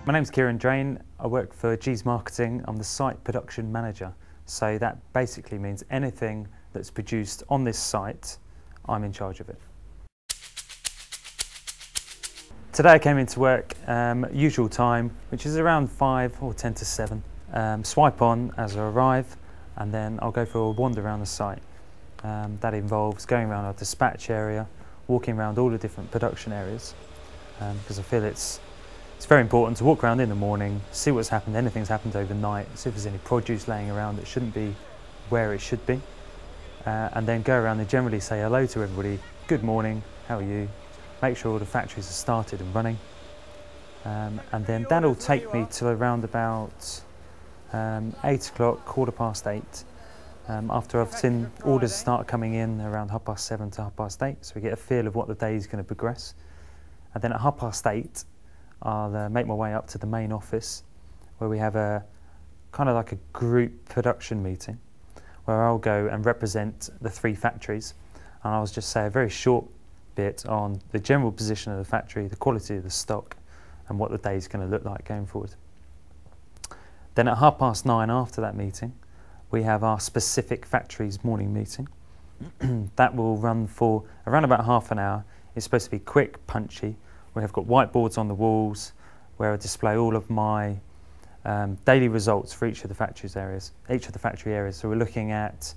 My name's Keiren Drane. I work for G's Marketing. I'm the site production manager. So that basically means anything that's produced on this site, I'm in charge of it. Today I came into work, usual time, which is around 5 or 10 to 7. Swipe on as I arrive, and then I'll go for a wander around the site. That involves going around our dispatch area, walking around all the different production areas, because I feel it's very important to walk around in the morning, see what's happened, anything's happened overnight, see if there's any produce laying around that shouldn't be where it should be, and then go around and generally say hello to everybody. Good morning, how are you? Make sure all the factories are started and running, and then that'll take me to around about 8 o'clock, 8:15. After I've seen orders start coming in around 7:30 to 8:30, so we get a feel of what the day is going to progress. And then at 8:30, I'll make my way up to the main office, where we have a kind of like a group production meeting, where I'll go and represent the 3 factories, and I'll just say a very short bit on the general position of the factory, the quality of the stock, and what the day is going to look like going forward. Then at 9:30 after that meeting, we have our specific factories morning meeting. That will run for around about half an hour. It's supposed to be quick, punchy. We have got whiteboards on the walls where I display all of my daily results for each of the factory areas. So we're looking at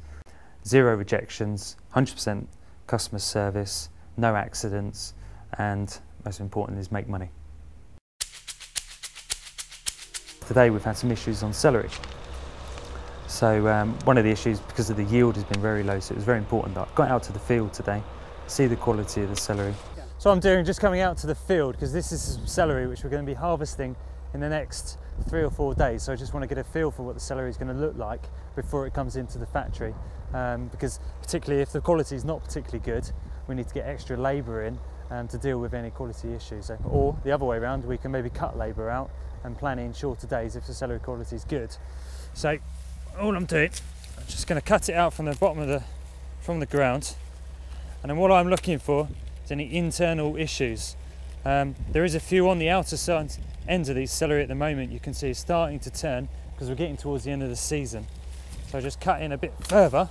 0 rejections, 100% customer service, no accidents, and most important is make money. Today we've had some issues on celery. So one of the issues, because of the yield, has been very low, so it was very important that I got out to the field today, see the quality of the celery. So I'm doing just coming out to the field because this is some celery which we're going to be harvesting in the next 3 or 4 days. So I just want to get a feel for what the celery is going to look like before it comes into the factory. Because particularly if the quality is not particularly good, we need to get extra labour in to deal with any quality issues. Or the other way around, we can maybe cut labour out and plan in shorter days if the celery quality is good. So all I'm doing, I'm just going to cut it out from the bottom of from the ground, and then what I'm looking for is any internal issues. There is a few on the outer side ends of these celery at the moment. You can see it's starting to turn because we're getting towards the end of the season. So I just cut in a bit further,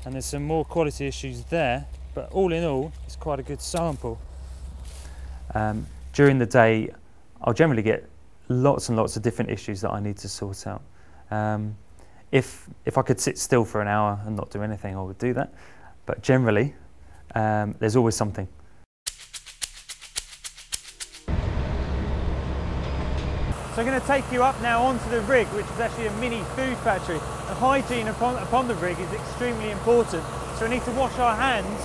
and there's some more quality issues there, but all in all it's quite a good sample. During the day I'll generally get lots and lots of different issues that I need to sort out. If I could sit still for an hour and not do anything, I would do that, but generally there's always something. So I'm going to take you up now onto the rig, which is actually a mini food factory. The hygiene upon the rig is extremely important, so we need to wash our hands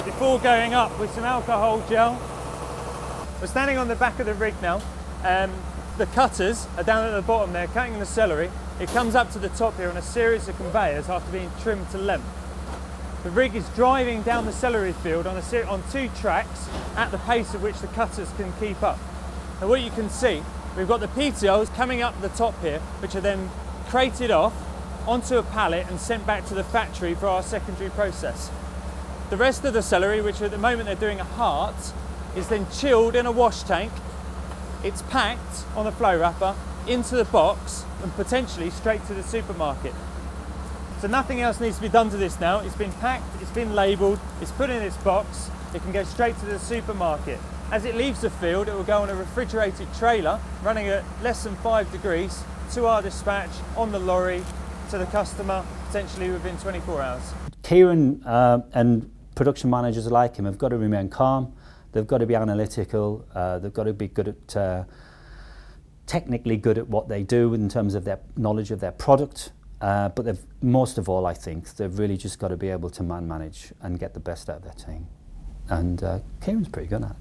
before going up with some alcohol gel. We're standing on the back of the rig now. The cutters are down at the bottom there, cutting the celery. It comes up to the top here on a series of conveyors after being trimmed to length. The rig is driving down the celery field on 2 tracks at the pace at which the cutters can keep up. Now what you can see, we've got the petioles coming up the top here, which are then crated off onto a pallet and sent back to the factory for our secondary process. The rest of the celery, which at the moment they're doing a heart, is then chilled in a wash tank. It's packed on a flow wrapper into the box and potentially straight to the supermarket. So nothing else needs to be done to this now. It's been packed, it's been labelled, it's put in its box, it can go straight to the supermarket. As it leaves the field, it will go on a refrigerated trailer running at less than 5 degrees to our dispatch on the lorry to the customer, potentially within 24 hours. Keiren and production managers like him have got to remain calm. They've got to be analytical, they've got to be good at, technically good at what they do in terms of their knowledge of their product, but most of all I think they've really just got to be able to manage and get the best out of their team. And Keiren's pretty good at it.